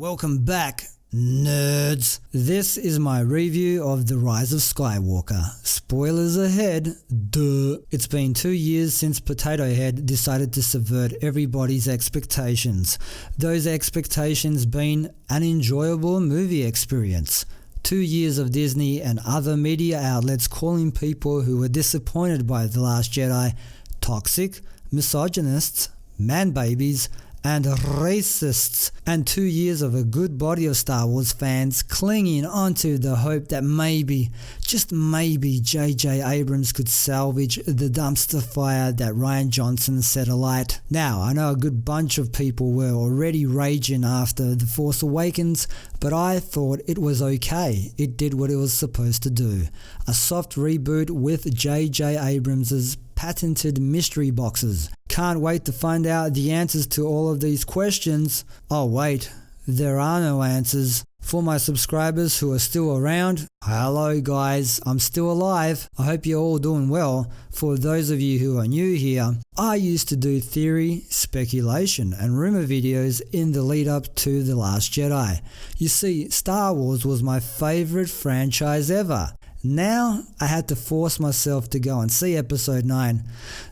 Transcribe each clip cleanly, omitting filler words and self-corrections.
Welcome back, nerds. This is my review of The Rise of Skywalker. Spoilers ahead, duh. It's been 2 years since Potato Head decided to subvert everybody's expectations. Those expectations being an enjoyable movie experience. 2 years of Disney and other media outlets calling people who were disappointed by The Last Jedi toxic, misogynists, man-babies, and racists, and 2 years of a good body of Star Wars fans clinging onto the hope that maybe, just maybe, J.J. Abrams could salvage the dumpster fire that Rian Johnson set alight. Now, I know a good bunch of people were already raging after The Force Awakens, but I thought it was okay. It did what it was supposed to do. A soft reboot with J.J. Abrams' patented mystery boxes. Can't wait to find out the answers to all of these questions. Oh wait, there are no answers. For my subscribers who are still around, hello guys, I'm still alive. I hope you're all doing well. For those of you who are new here, I used to do theory, speculation and rumor videos in the lead up to The Last Jedi. You see, Star Wars was my favorite franchise ever. Now, I had to force myself to go and see episode 9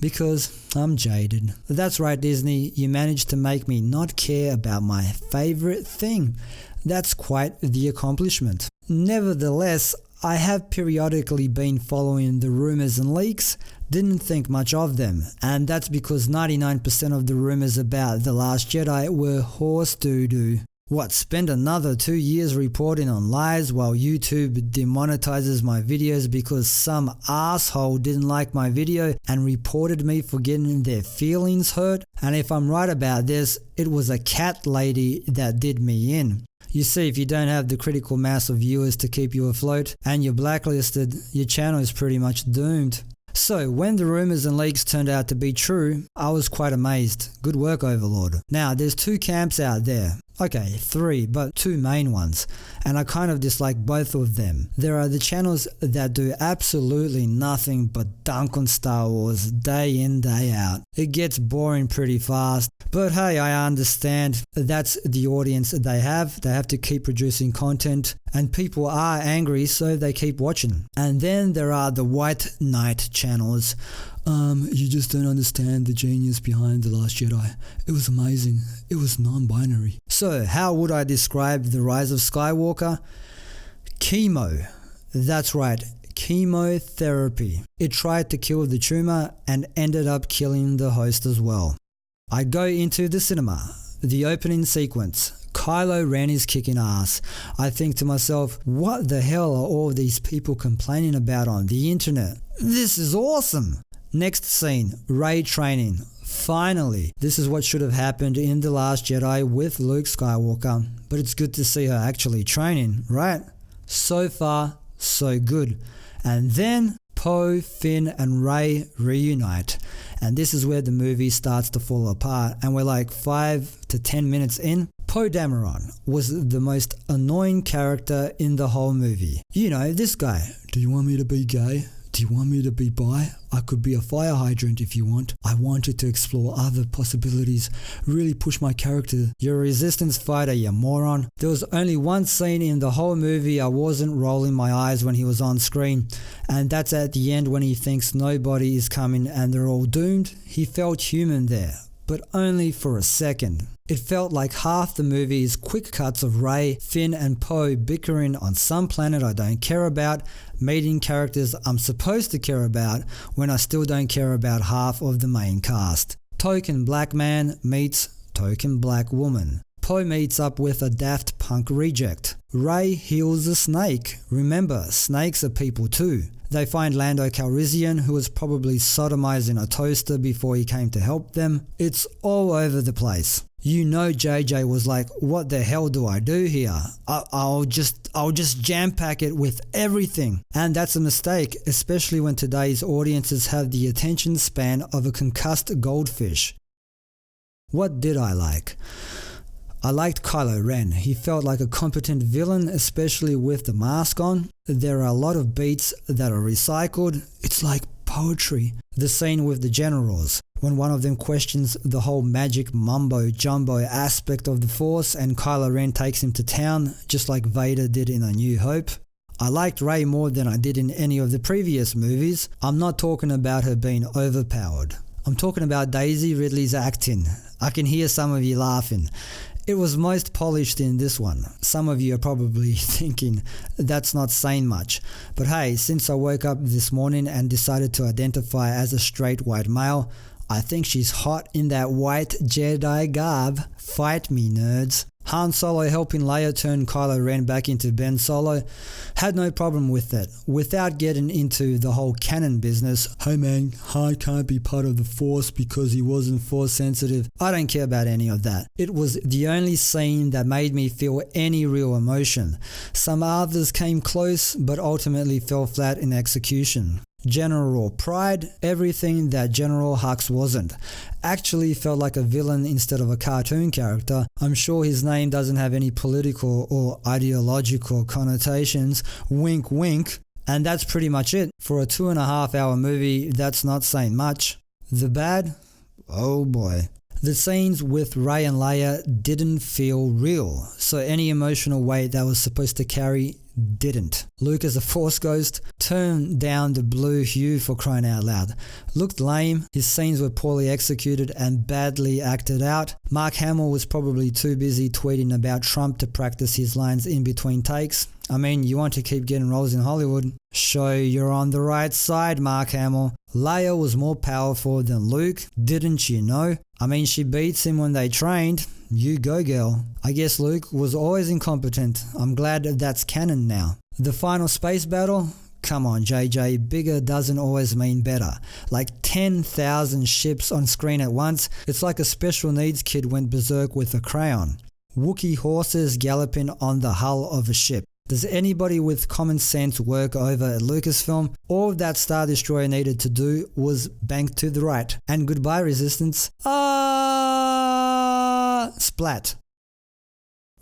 because I'm jaded. That's right, Disney, you managed to make me not care about my favorite thing. That's quite the accomplishment. Nevertheless, I have periodically been following the rumors and leaks, didn't think much of them, and that's because 99% of the rumors about The Last Jedi were horse doo-doo. What, spend another 2 years reporting on lies while YouTube demonetizes my videos because some asshole didn't like my video and reported me for getting their feelings hurt? And if I'm right about this, it was a cat lady that did me in. You see, if you don't have the critical mass of viewers to keep you afloat and you're blacklisted, your channel is pretty much doomed. So, when the rumors and leaks turned out to be true, I was quite amazed. Good work, Overlord. Now, there's two camps out there. Okay, 3, but 2 main ones, and I kind of dislike both of them. There are the channels that do absolutely nothing but dunk on Star Wars day in, day out. It gets boring pretty fast, but hey, I understand. That's the audience they have. They have to keep producing content, and people are angry, so they keep watching. And then there are the white knight channels. You just don't understand the genius behind The Last Jedi. It was amazing. It was non-binary. So, how would I describe The Rise of Skywalker? Chemo. That's right, chemotherapy. It tried to kill the tumor and ended up killing the host as well. I go into the cinema. The opening sequence. Kylo Ren is kicking ass. I think to myself, what the hell are all these people complaining about on the internet? This is awesome! Next scene, Rey training. Finally, this is what should have happened in The Last Jedi with Luke Skywalker, but it's good to see her actually training, right? So far, so good. And then Poe, Finn and Rey reunite, and this is where the movie starts to fall apart, and we're like 5 to 10 minutes in. Poe Dameron was the most annoying character in the whole movie. You know, this guy. Do you want me to be gay? Do you want me to be bi? I could be a fire hydrant if you want. I wanted to explore other possibilities, really push my character. You're a resistance fighter, you moron. There was only one scene in the whole movie I wasn't rolling my eyes when he was on screen, and that's at the end when he thinks nobody is coming and they're all doomed. He felt human there, but only for a second. It felt like half the movie is quick cuts of Rey, Finn and Poe bickering on some planet I don't care about, meeting characters I'm supposed to care about when I still don't care about half of the main cast. Token black man meets token black woman. Poe meets up with a Daft Punk reject. Rey heals a snake. Remember, snakes are people too. They find Lando Calrissian, who was probably sodomizing a toaster before he came to help them. It's all over the place. You know JJ was like, what the hell do I do here? I'll just jam pack it with everything. And that's a mistake, especially when today's audiences have the attention span of a concussed goldfish. What did I like? I liked Kylo Ren. He felt like a competent villain, especially with the mask on. There are a lot of beats that are recycled. It's like poetry. The scene with the generals, when one of them questions the whole magic mumbo-jumbo aspect of the Force and Kylo Ren takes him to town, just like Vader did in A New Hope. I liked Rey more than I did in any of the previous movies. I'm not talking about her being overpowered. I'm talking about Daisy Ridley's acting. I can hear some of you laughing. It was most polished in this one. Some of you are probably thinking that's not saying much. But hey, since I woke up this morning and decided to identify as a straight white male, I think she's hot in that white Jedi garb. Fight me, nerds. Han Solo helping Leia turn Kylo Ren back into Ben Solo, had no problem with that. Without getting into the whole canon business, hey man, Han can't be part of the Force because he wasn't Force sensitive. I don't care about any of that. It was the only scene that made me feel any real emotion. Some others came close, but ultimately fell flat in execution. General Pride, everything that General Hux wasn't. Actually felt like a villain instead of a cartoon character. I'm sure his name doesn't have any political or ideological connotations. Wink wink. And that's pretty much it. For a 2.5 hour movie, that's not saying much. The bad? Oh boy. The scenes with Rey and Leia didn't feel real, so any emotional weight that was supposed to carry didn't. Luke as a Force ghost turned down the blue hue, for crying out loud. Looked lame, his scenes were poorly executed and badly acted out. Mark Hamill was probably too busy tweeting about Trump to practice his lines in between takes. I mean, you want to keep getting roles in Hollywood. Show you're on the right side, Mark Hamill. Leia was more powerful than Luke, didn't you know? I mean, she beats him when they trained. You go, girl. I guess Luke was always incompetent. I'm glad that's canon now. The final space battle? Come on, JJ, bigger doesn't always mean better. Like 10,000 ships on screen at once, it's like a special needs kid went berserk with a crayon. Wookiee horses galloping on the hull of a ship. Does anybody with common sense work over at Lucasfilm? All that Star Destroyer needed to do was bank to the right. And goodbye, Resistance. Splat.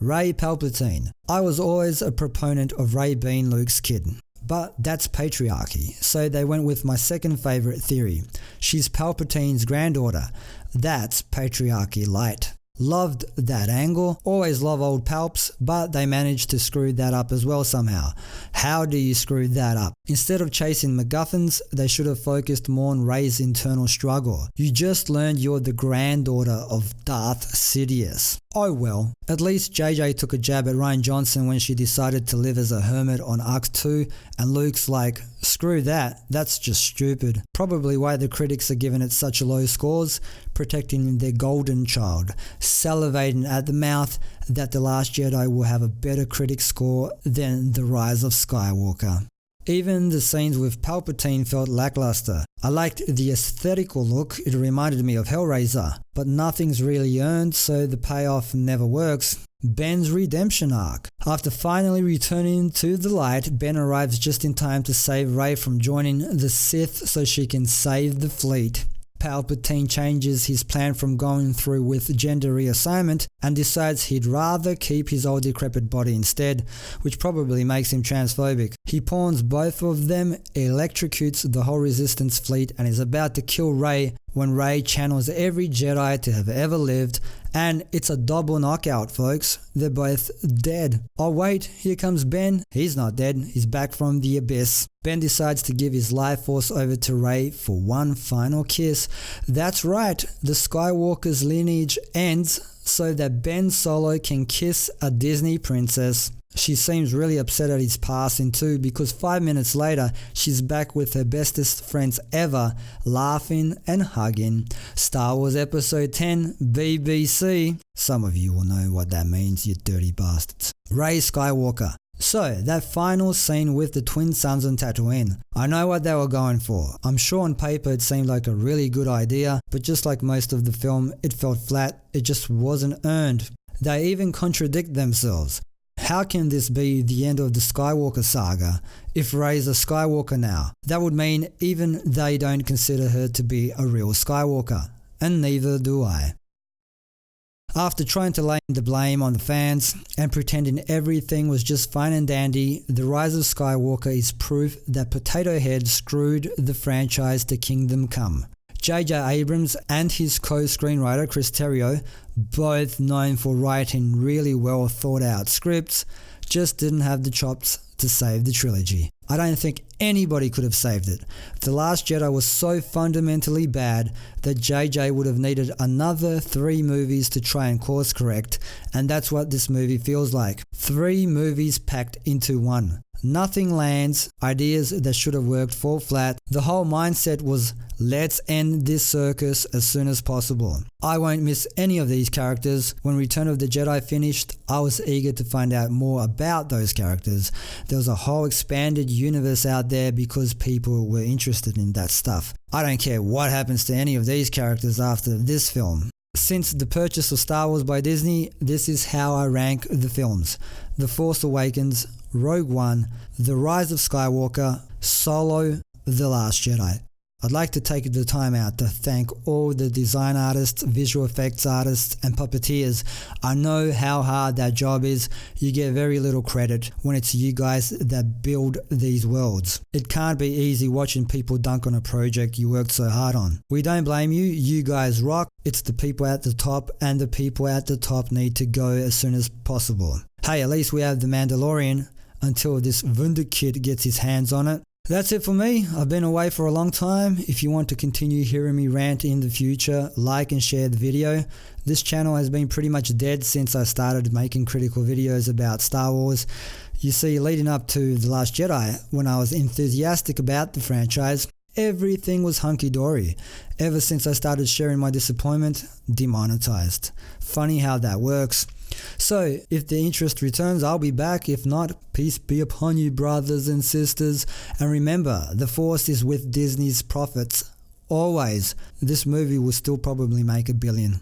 Rey Palpatine. I was always a proponent of Rey being Luke's kid. But that's patriarchy, so they went with my second favourite theory. She's Palpatine's granddaughter. That's patriarchy light. Loved that angle, always love old Palps, but they managed to screw that up as well somehow. How do you screw that up? Instead of chasing MacGuffins, they should have focused more on Rey's internal struggle. You just learned you're the granddaughter of Darth Sidious. Oh well, at least JJ took a jab at Rian Johnson when she decided to live as a hermit on Arc 2, and Luke's like, screw that, that's just stupid. Probably why the critics are giving it such low scores, protecting their golden child, salivating at the mouth that The Last Jedi will have a better critic score than The Rise of Skywalker. Even the scenes with Palpatine felt lackluster. I liked the aesthetical look, it reminded me of Hellraiser, but nothing's really earned, so the payoff never works. Ben's redemption arc. After finally returning to the light, Ben arrives just in time to save Rey from joining the Sith so she can save the fleet. Palpatine changes his plan from going through with gender reassignment and decides he'd rather keep his old decrepit body instead, which probably makes him transphobic. He pawns both of them, electrocutes the whole Resistance fleet, and is about to kill Rey when Rey channels every Jedi to have ever lived, and it's a double knockout, folks. They're both dead. Oh wait, here comes Ben. He's not dead, he's back from the abyss. Ben decides to give his life force over to Rey for one final kiss. That's right, the Skywalker's lineage ends so that Ben Solo can kiss a Disney princess. She seems really upset at his passing too, because 5 minutes later she's back with her bestest friends ever, laughing and hugging. Star Wars Episode 10, BBC. Some of you will know what that means, you dirty bastards. Rey Skywalker. So, that final scene with the twin sons on Tatooine. I know what they were going for. I'm sure on paper it seemed like a really good idea, but just like most of the film, it felt flat, it just wasn't earned. They even contradict themselves. How can this be the end of the Skywalker saga if Rey's a Skywalker now? That would mean even they don't consider her to be a real Skywalker, and neither do I. After trying to lay the blame on the fans and pretending everything was just fine and dandy, The Rise of Skywalker is proof that Potato Head screwed the franchise to Kingdom Come. J.J. Abrams and his co-screenwriter Chris Terrio, both known for writing really well thought out scripts, just didn't have the chops to save the trilogy. I don't think anybody could have saved it. The Last Jedi was so fundamentally bad that JJ would have needed another 3 movies to try and course correct, and that's what this movie feels like. 3 movies packed into one. Nothing lands, ideas that should have worked fall flat. The whole mindset was, let's end this circus as soon as possible. I won't miss any of these characters. When Return of the Jedi finished, I was eager to find out more about those characters. There was a whole expanded universe out there because people were interested in that stuff. I don't care what happens to any of these characters after this film. Since the purchase of Star Wars by Disney, this is how I rank the films: The Force Awakens, Rogue One, The Rise of Skywalker, Solo, The Last Jedi. I'd like to take the time out to thank all the design artists, visual effects artists, and puppeteers. I know how hard that job is. You get very little credit when it's you guys that build these worlds. It can't be easy watching people dunk on a project you worked so hard on. We don't blame you. You guys rock. It's the people at the top, and the people at the top need to go as soon as possible. Hey, at least we have The Mandalorian until this Wunderkid gets his hands on it. That's it for me. I've been away for a long time. If you want to continue hearing me rant in the future, like and share the video. This channel has been pretty much dead since I started making critical videos about Star Wars. You see, leading up to The Last Jedi, when I was enthusiastic about the franchise, everything was hunky-dory. Ever since I started sharing my disappointment, demonetized. Funny how that works. So, if the interest returns, I'll be back. If not, peace be upon you, brothers and sisters. And remember, the Force is with Disney's profits. Always. This movie will still probably make $1 billion.